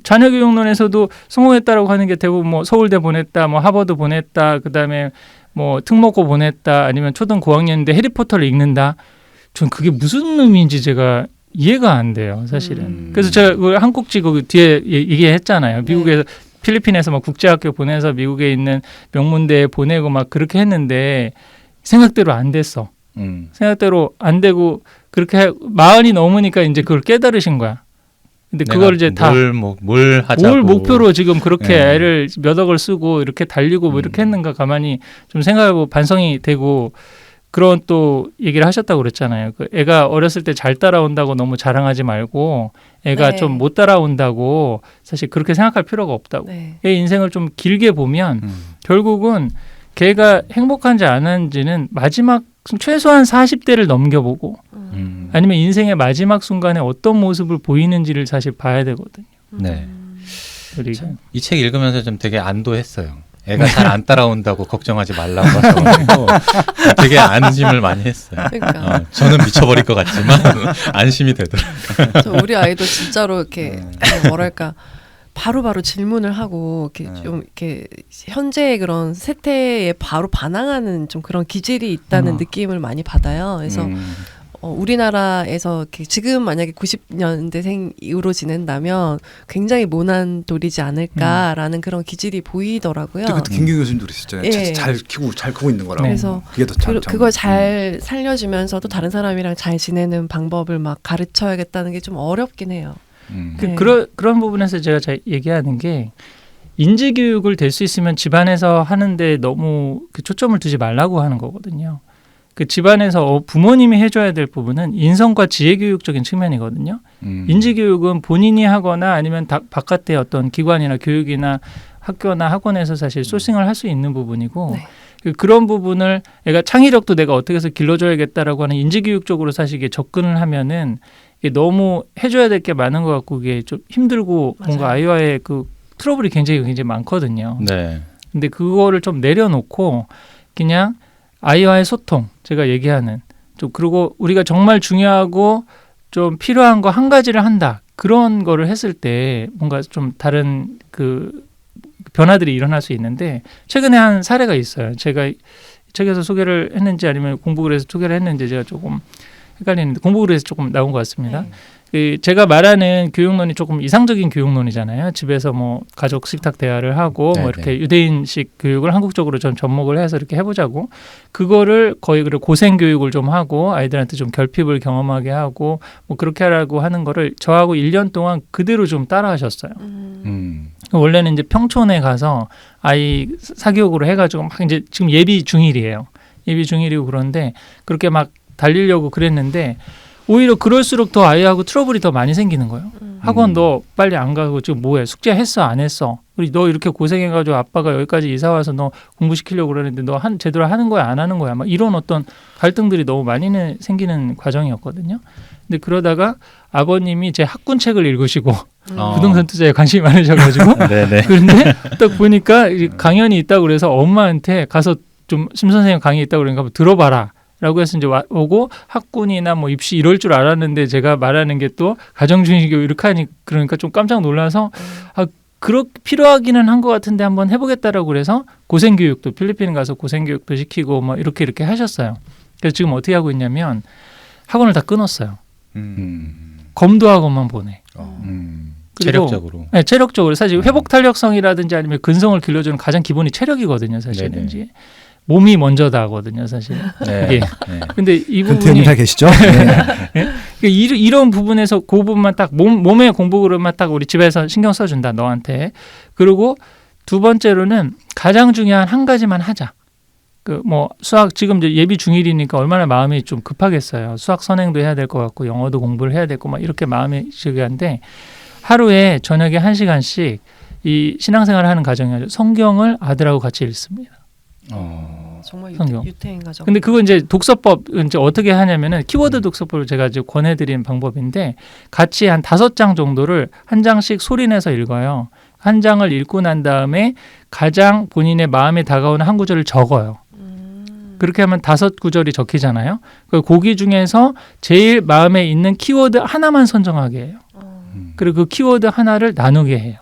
C: 자녀교육론에서도 성공했다라고 하는 게 대부분 뭐 서울대 보냈다, 뭐 하버드 보냈다, 그다음에 뭐 특목고 보냈다, 아니면 초등 고학년인데 해리포터를 읽는다. 전 그게 무슨 의미인지 제가 이해가 안 돼요, 사실은. 그래서 제가 그 한국지 그 뒤에 얘기했잖아요. 미국에서 필리핀에서 막 국제학교 보내서 미국에 있는 명문대에 보내고 막 그렇게 했는데 생각대로 안 됐어. 생각대로 안 되고 그렇게 마흔이 넘으니까 이제 그걸 깨달으신 거야. 근데 그걸 이제 다
A: 뭘 하자고
C: 뭘 목표로 지금 그렇게 애를 몇 억을 쓰고 이렇게 달리고 뭐 이렇게 했는가 가만히 좀 생각하고 반성이 되고 그런 또 얘기를 하셨다고 그랬잖아요. 그 애가 어렸을 때 잘 따라온다고 너무 자랑하지 말고 애가
B: 네.
C: 좀 못 따라온다고 사실 그렇게 생각할 필요가 없다고.
B: 네.
C: 애 인생을 좀 길게 보면 결국은 걔가 행복한지 안 한지는 마지막 최소한 40대를 넘겨보고 아니면 인생의 마지막 순간에 어떤 모습을 보이는지를 사실 봐야 되거든요.
A: 네.
C: 우리가.
A: 이 책 읽으면서 좀 되게 안도했어요. 애가 잘 안 따라온다고 걱정하지 말라고 하셔가지고 되게 안심을 많이 했어요.
B: 그러니까.
A: 저는 미쳐버릴 것 같지만 안심이 되더라고요.
B: 그래서 우리 아이도 진짜로 이렇게 뭐랄까 바로바로 질문을 하고 이렇게 좀 이렇게 현재의 그런 세태에 바로 반항하는 좀 그런 기질이 있다는 느낌을 많이 받아요. 그래서 우리나라에서 이렇게 지금 만약에 90년대생으로 지낸다면 굉장히 모난 돌이지 않을까라는 그런 기질이 보이더라고요.
D: 그때 김규 교수님도 그랬었잖아요.
B: 예.
D: 잘 크고 있는 거라고.
B: 그래서
D: 그게 더 참.
B: 그걸 잘 살려주면서도 다른 사람이랑 잘 지내는 방법을 막 가르쳐야겠다는 게 좀 어렵긴 해요. 네.
C: 그런 부분에서 제가 얘기하는 게 인지 교육을 될 수 있으면 집안에서 하는데 너무 그 초점을 두지 말라고 하는 거거든요. 그 집안에서 부모님이 해줘야 될 부분은 인성과 지혜 교육적인 측면이거든요. 인지 교육은 본인이 하거나 아니면 바깥의 어떤 기관이나 교육이나 학교나 학원에서 사실 소싱을 할 수 있는 부분이고
B: 네.
C: 그런 부분을 애가 창의력도 내가 어떻게 해서 길러줘야겠다라고 하는 인지 교육적으로 사실 이게 접근을 하면은 이게 너무 해줘야 될 게 많은 것 같고 이게 좀 힘들고
B: 맞아요.
C: 뭔가 아이와의 그 트러블이 굉장히 많거든요.
A: 네.
C: 근데 그거를 좀 내려놓고 그냥 아이와의 소통, 제가 얘기하는 좀 그리고 우리가 정말 중요하고 좀 필요한 거 한 가지를 한다. 그런 거를 했을 때 뭔가 좀 다른 그 변화들이 일어날 수 있는데 최근에 한 사례가 있어요. 제가 책에서 소개를 했는지 아니면 공부글에서 소개를 했는지 제가 조금 헷갈리는데 공부글에서 조금 나온 것 같습니다. 그 제가 말하는 교육론이 조금 이상적인 교육론이잖아요. 집에서 뭐 가족 식탁 대화를 하고 뭐 이렇게 유대인식 교육을 한국적으로 좀 접목을 해서 이렇게 해보자고 그거를 거의 고생 교육을 좀 하고 아이들한테 좀 결핍을 경험하게 하고 뭐 그렇게 하라고 하는 거를 저하고 1년 동안 그대로 좀 따라하셨어요. 원래는 이제 평촌에 가서 아이 사교육으로 해가지고 막 이제 지금 예비 중일이에요. 예비 중일이고 그런데 그렇게 막 달리려고 그랬는데 오히려 그럴수록 더 아이하고 트러블이 더 많이 생기는 거예요. 학원 너 빨리 안 가고 지금 뭐해? 숙제 했어 안 했어? 우리 너 이렇게 고생해가지고 아빠가 여기까지 이사 와서 너 공부시키려고 그러는데 너 제대로 하는 거야 안 하는 거야? 막 이런 어떤 갈등들이 너무 많이 생기는 과정이었거든요. 근데 그러다가 아버님이 제 학군 책을 읽으시고 부동산 투자에 관심이 많으셔가지고 그런데 딱 보니까 강연이 있다고 그래서 엄마한테 가서 좀 심 선생님 강의 있다고 그러니까 한번 들어봐라. 라고 해서 이제 오고 학군이나 뭐 입시 이럴 줄 알았는데 제가 말하는 게 또 가정중심교육 이렇게 하니 그러니까 좀 깜짝 놀라서 그렇게 필요하기는 한 것 같은데 한번 해보겠다라고 그래서 고생교육도 필리핀 가서 고생교육도 시키고 뭐 이렇게 하셨어요. 그래서 지금 어떻게 하고 있냐면 학원을 다 끊었어요.
A: 음.
C: 검도학원만 보내. 그리고
A: 체력적으로.
C: 네, 체력적으로 사실 회복 탄력성이라든지 아니면 근성을 길러주는 가장 기본이 체력이거든요. 사실은
A: 네네.
C: 이제 몸이 먼저다 하거든요. 사실.
A: 네.
C: 이게.
A: 네.
C: 근데 이
D: 근태
C: 부분이
D: 의사 계시죠? 네.
C: 이런 부분에서 그 부분만 딱 몸의 공부로만 딱 우리 집에서 신경 써준다 너한테. 그리고 두 번째로는 가장 중요한 한 가지만 하자. 그 뭐 수학 지금 이제 예비 중1이니까 얼마나 마음이 좀 급하겠어요. 수학 선행도 해야 될 것 같고 영어도 공부를 해야 되고 막 이렇게 마음이 시기한데 하루에 저녁에 1시간씩 이 신앙생활을 하는 가정이 성경을 아들하고 같이 읽습니다.
B: 정말
C: 성경.
B: 유태인 가정.
C: 근데 그거 이제 독서법 이제 어떻게 하냐면은 키워드 독서법을 제가 이제 권해드리는 방법인데 같이 한 5장 정도를 한 장씩 소리내서 읽어요. 한 장을 읽고 난 다음에 가장 본인의 마음에 다가오는 한 구절을 적어요. 그렇게 하면 5구절이 적히잖아요. 그 고기 중에서 제일 마음에 있는 키워드 하나만 선정하게 해요. 그리고 그 키워드 하나를 나누게 해요.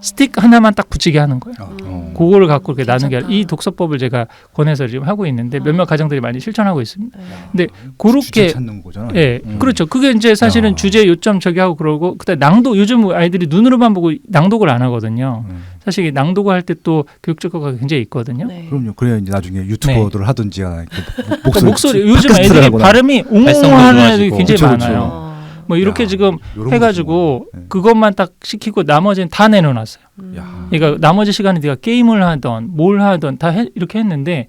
C: 스틱 하나만 딱 붙이게 하는 거예요. 그거를 갖고 이렇게 나누게
B: 괜찮다.
C: 이 독서법을 제가 권해서 지금 하고 있는데 몇몇 가정들이 많이 실천하고 있습니다.
B: 네.
C: 근데
D: 주제
C: 그렇게
D: 찾는 거잖아.
C: 예, 그렇죠. 그게 이제 사실은
D: 야.
C: 주제 요점 저기 하고 그러고 그때 낭독 요즘 아이들이 눈으로만 보고 낭독을 안 하거든요. 사실 이 낭독을 할 때 또 교육적 효과가 굉장히 있거든요.
B: 네.
D: 그럼요. 그래야 이제 나중에 유튜버들을 하든지
C: 그러니까 목소리 요즘
D: 팟캐스트를
C: 애들이
D: 하거나.
C: 발음이
A: 발성도
C: 옹옹하는 애들이
A: 좋아지고.
C: 굉장히
D: 그렇죠, 그렇죠.
C: 많아요. 뭐 이렇게
D: 야,
C: 지금
D: 요런
C: 해가지고
D: 거 좀, 네.
C: 그것만 딱 시키고 나머지는 다 내려놨어요.
D: 야.
C: 그러니까 나머지 시간에 네가 게임을 하던 뭘 하던 다 이렇게 했는데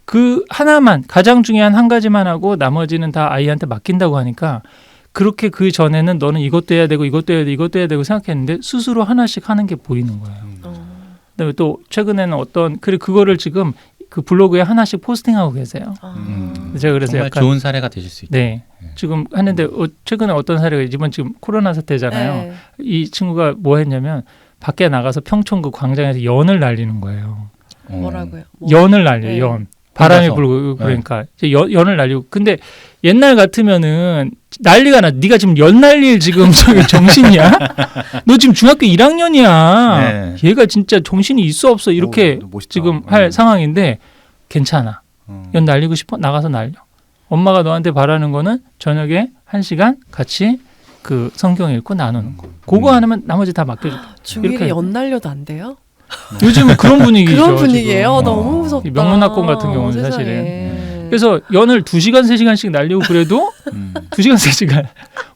C: 그 하나만 가장 중요한 한 가지만 하고 나머지는 다 아이한테 맡긴다고 하니까 그렇게 그 전에는 너는 이것도 해야 되고 이것도 해야 되고 이것도 해야 되고 생각했는데 스스로 하나씩 하는 게 보이는 거예요. 그다음에 또 최근에는 그거를 지금 그 블로그에 하나씩 포스팅하고 계세요. 제가 그래서
A: 정말
C: 약간
A: 좋은 사례가 되실 수 있다.
C: 네. 지금 하는데 최근에 어떤 사례가 이번 지금 코로나 사태잖아요.
B: 네.
C: 이 친구가 뭐 했냐면 밖에 나가서 평촌 그 광장에서 연을 날리는 거예요.
B: 뭐라고요?
C: 연을 날려요.
B: 네.
C: 연. 바람이
A: 혼자서.
C: 불고 그러니까 이제 연을 날리고 근데 옛날 같으면은 난리가 나. 네가 지금 연 날릴 지금 저기 정신이야? 너 지금 중학교 1학년이야.
A: 네.
C: 얘가 진짜 정신이 있어 없어 이렇게
D: 멋있다.
C: 지금 할 상황인데 괜찮아. 연 날리고 싶어? 나가서 날려. 엄마가 너한테 바라는 거는 저녁에 1시간 같이 그 성경 읽고 나누는 거. 그거 하나면 나머지 다 맡겨줄게.
B: 중1이
C: 이렇게.
B: 연 날려도 안 돼요?
C: 요즘은 그런 분위기죠.
B: 그런 분위기예요.
C: 지금.
B: 너무 무섭다.
C: 이 명문학권 같은 경우는
B: 세상에.
C: 사실은. 그래서 연을 2시간, 3시간씩 날리고 그래도
A: 음.
C: 2시간, 3시간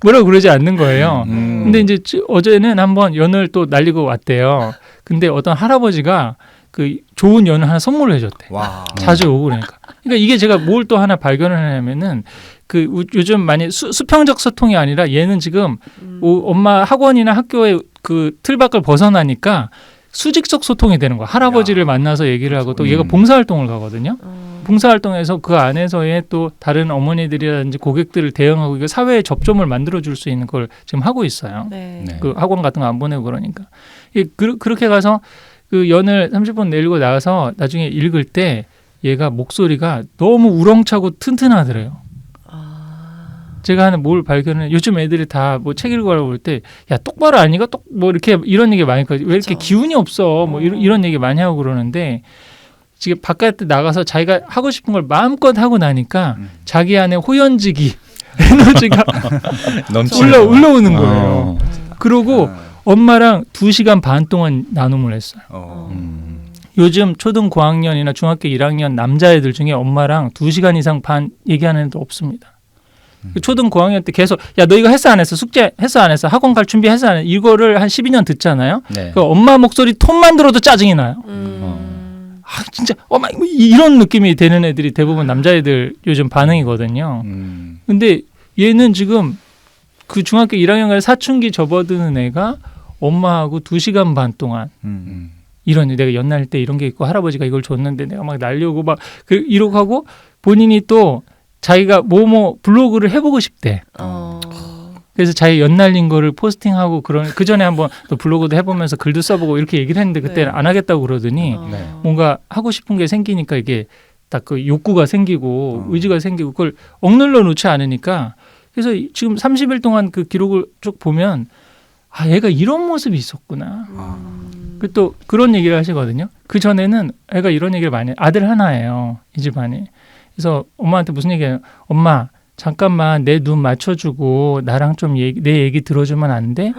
C: 뭐라고 그러지 않는 거예요.
A: 음.
C: 근데 이제 어제는 한번 연을 또 날리고 왔대요. 근데 어떤 할아버지가 그 좋은 연을 하나 선물을 해줬대.
D: 와.
C: 자주 오고 그러니까. 그러니까 이게 제가 뭘 또 하나 발견을 하냐면은 그 요즘 많이 수평적 소통이 아니라 얘는 지금 엄마 학원이나 학교의 그 틀 밖을 벗어나니까 수직적 소통이 되는 거야. 할아버지를
D: 야.
C: 만나서 얘기를 하고 또 얘가 봉사활동을 가거든요. 봉사활동에서 그 안에서의 또 다른 어머니들이라든지 고객들을 대응하고 이거 사회에 접점을 만들어줄 수 있는 걸 지금 하고 있어요.
B: 네.
A: 네.
C: 그 학원 같은 거 안 보내고 그러니까. 그렇게 가서 그 연을 30분 내리고 나가서 나중에 읽을 때 얘가 목소리가 너무 우렁차고 튼튼하더래요. 제가 하는 뭘 발견을 요즘 애들이 다 뭐 책 읽으라고 볼 때 야 똑바로 아니가 뭐 이렇게 이런 얘기 많이 하거든요. 왜 이렇게
B: 그쵸.
C: 기운이 없어 뭐 이런 얘기 많이 하고 그러는데 지금 바깥에 나가서 자기가 하고 싶은 걸 마음껏 하고 나니까 자기 안에 호연지기 에너지가 올라오는 거예요. 그러고 엄마랑 2시간 반 동안 나눔을 했어요. 요즘 초등 고학년이나 중학교 1학년 남자애들 중에 엄마랑 2시간 이상 반 얘기하는 애도 없습니다. 초등 고학년 때 계속 야 너 이거 했어 안 했어? 숙제 했어 안 했어? 학원 갈 준비 했어 안 했어? 이거를 한 12년 듣잖아요.
A: 네.
C: 그 엄마 목소리 톤만 들어도 짜증이 나요. 아 진짜 엄마 이런 느낌이 되는 애들이 대부분 남자애들 요즘 반응이거든요. 근데 얘는 지금 그 중학교 1학년까지 사춘기 접어드는 애가 엄마하고 2시간 반 동안 이런 내가 연날 때 이런 게 있고 할아버지가 이걸 줬는데 내가 막 날려고 막 이러고 하고 본인이 또 자기가 뭐뭐 블로그를 해보고 싶대. 그래서 자기 연날린 거를 포스팅하고 그 전에 한번 또 블로그도 해보면서 글도 써보고 이렇게 얘기를 했는데 그때는
B: 네.
C: 안 하겠다고 그러더니
A: 네.
C: 뭔가 하고 싶은 게 생기니까 이게 딱 그 욕구가 생기고 의지가 생기고 그걸 억눌러 놓지 않으니까 그래서 지금 30일 동안 그 기록을 쭉 보면 아 얘가 이런 모습이 있었구나. 그 또 그런 얘기를 하시거든요. 그 전에는 애가 이런 얘기를 많이 아들 하나예요. 이 집안이. 그래서 엄마한테 무슨 얘기해요? 엄마 잠깐만 내 눈 맞춰주고 나랑 좀 내 얘기 들어주면 안 돼?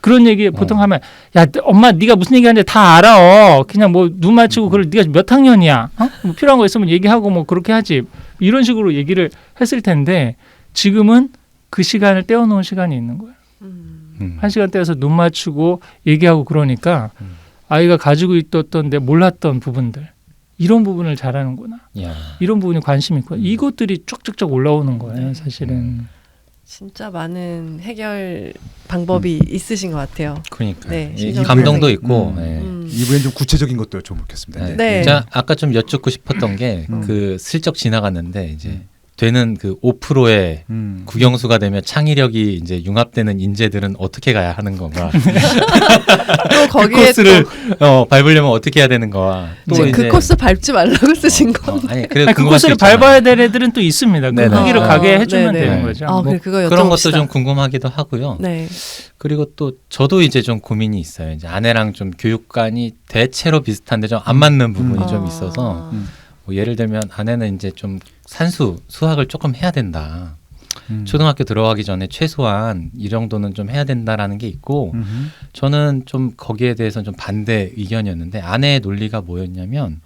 C: 그런 얘기 보통 하면 야 엄마 네가 무슨 얘기하는지 다 알아. 그냥 뭐 눈 맞추고 그걸 네가 몇 학년이야? 뭐 필요한 거 있으면 얘기하고 뭐 그렇게 하지. 이런 식으로 얘기를 했을 텐데 지금은 그 시간을 떼어놓은 시간이 있는 거예요. 1시간 떼어서 눈 맞추고 얘기하고 그러니까 아이가 가지고 있었던 내 몰랐던 부분들 이런 부분을 잘하는구나.
A: 야.
C: 이런 부분이 관심 있고 이것들이 쭉쭉쭉 올라오는 거예요. 사실은.
B: 진짜 많은 해결 방법이 있으신 것 같아요.
A: 그러니까
B: 네,
A: 이
B: 신경
A: 감동도
B: 쓰이는.
A: 있고. 네.
D: 이번엔 좀 구체적인 것도 좀 묻겠습니다.
A: 네.
B: 네.
A: 제가 아까 좀 여쭙고 싶었던 게 그 슬쩍 지나갔는데 이제 되는 그 5%의 국영수가 되면 창의력이 이제 융합되는 인재들은 어떻게 가야 하는 건가?
B: 또
A: 그
B: 거기에
A: 코스를 밟으려면 어떻게 해야 되는가?
B: 또
A: 또
B: 그 코스 밟지 말라고 쓰신 건.
A: 아니 그래
C: 아니, 그 코스를 밟아야 될 애들은 또 있습니다. 그
A: 네네.
C: 거기를 가게 해주면
B: 네네.
C: 되는 거죠.
B: 아,
A: 뭐
B: 그래, 그거
A: 그런 것도
B: 여쭤봅시다.
A: 좀 궁금하기도 하고요.
B: 네.
A: 그리고 또 저도 이제 좀 고민이 있어요. 이제 아내랑 좀 교육관이 대체로 비슷한데 좀 안 맞는 부분이 좀 있어서 뭐 예를 들면 아내는 이제 좀 수학을 조금 해야 된다. 초등학교 들어가기 전에 최소한 이 정도는 좀 해야 된다라는 게 있고 저는 좀 거기에 대해서는 좀 반대 의견이었는데 아내의 논리가 뭐였냐면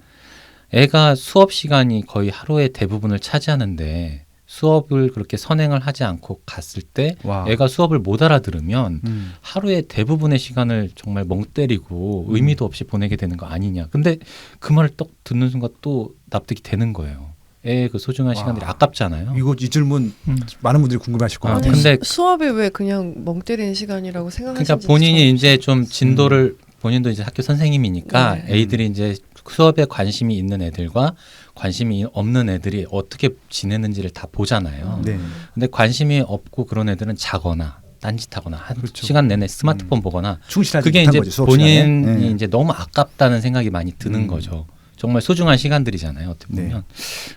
A: 애가 수업 시간이 거의 하루의 대부분을 차지하는데 수업을 그렇게 선행을 하지 않고 갔을 때
D: 와.
A: 애가 수업을 못 알아들으면 하루의 대부분의 시간을 정말 멍 때리고 의미도 없이 보내게 되는 거 아니냐. 근데 그 말을 딱 듣는 순간 또 납득이 되는 거예요. 애 그 소중한 시간들이 아깝잖아요.
D: 이 질문 많은 분들이 궁금해하실 것
A: 아,
D: 같아요.
A: 근데
B: 수업이 왜 그냥 멍 때리는 시간이라고 생각하시는지.
A: 그러니까 본인이 이제 좀 진도를 본인도 이제 학교 선생님이니까
B: 네.
A: 애들이 이제 수업에 관심이 있는 애들과 관심이 없는 애들이 어떻게 지내는지를 다 보잖아요.
D: 네.
A: 근데 관심이 없고 그런 애들은 자거나 딴짓하거나 한
D: 그렇죠.
A: 시간 내내 스마트폰 보거나
D: 충실하지
A: 그게
D: 못한
A: 이제
D: 거지, 수업
A: 본인이
D: 시간에. 네.
A: 이제 너무 아깝다는 생각이 많이 드는 거죠. 정말 소중한 시간들이잖아요. 어떻게 보면.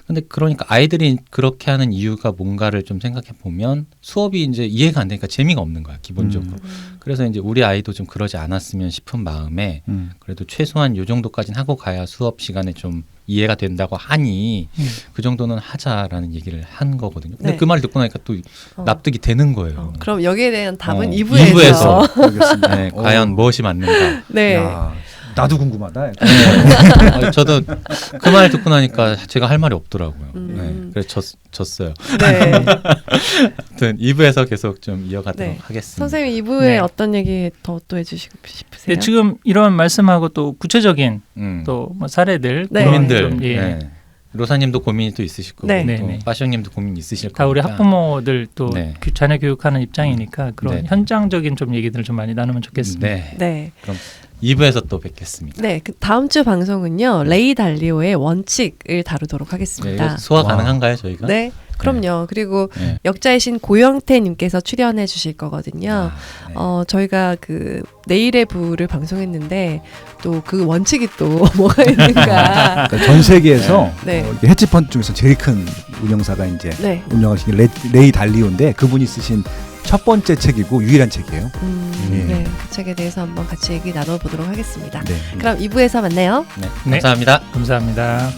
A: 근데 그러니까 아이들이 그렇게 하는 이유가 뭔가를 좀 생각해 보면 수업이 이제 이해가 안 되니까 재미가 없는 거야, 기본적으로. 그래서 이제 우리 아이도 좀 그러지 않았으면 싶은 마음에 그래도 최소한 요 정도까지는 하고 가야 수업 시간에 좀 이해가 된다고 하니 그 정도는 하자라는 얘기를 한 거거든요. 근데
B: 네.
A: 그 말을 듣고 나니까 또 납득이 되는 거예요.
B: 그럼 여기에 대한 답은 2부에서.
A: 2부에서.
D: 알겠습니다.
A: 네, 과연 무엇이 맞는가.
B: 네.
D: 야, 나도 궁금하다.
A: 저도 그 말 듣고 나니까 제가 할 말이 없더라고요. 네, 그래서 졌어요.
B: 네.
A: 아무튼 2부에서 계속 좀 이어가도록
B: 네.
A: 하겠습니다.
B: 선생님 2부에
C: 네.
B: 어떤 얘기 더 또 해주시고 싶으세요?
C: 네, 지금 이런 말씀하고 또 구체적인
A: 또
C: 또 뭐 사례들,
B: 네.
A: 고민들.
C: 좀, 예.
A: 네. 로사님도 고민이 또 있으실 거고,
B: 네.
C: 네,
A: 또
C: 네.
A: 빠시형님도 고민이 있으실 거니까.
C: 다 우리 학부모들 또
A: 네.
C: 자녀 교육하는 입장이니까 그런
A: 네.
C: 현장적인 좀 얘기들을 좀 많이 나누면 좋겠습니다.
A: 네.
B: 네.
A: 그럼 2부에서 또 뵙겠습니다.
B: 네, 그 다음 주 방송은요 레이 달리오의 원칙을 다루도록
A: 네,
B: 하겠습니다.
A: 이거 소화
D: 와.
A: 가능한가요, 저희가?
B: 네, 그럼요. 그리고
A: 네.
B: 역자이신 고영태님께서 출연해 주실 거거든요.
A: 네.
B: 저희가 그 내일의 부를 방송했는데 또 그 원칙이 또 뭐가 있는가.
D: 그러니까 전 세계에서
B: 네.
D: 이게 헤지펀드 중에서 제일 큰 운영사가 이제
B: 네.
D: 운영하신 레이 달리오인데 그분이 쓰신 첫 번째 책이고 유일한 책이에요. 예.
B: 네, 그 책에 대해서 한번 같이 얘기 나눠보도록 하겠습니다.
D: 네.
B: 그럼 2부에서 만나요.
A: 네.
C: 네.
A: 감사합니다.
C: 감사합니다.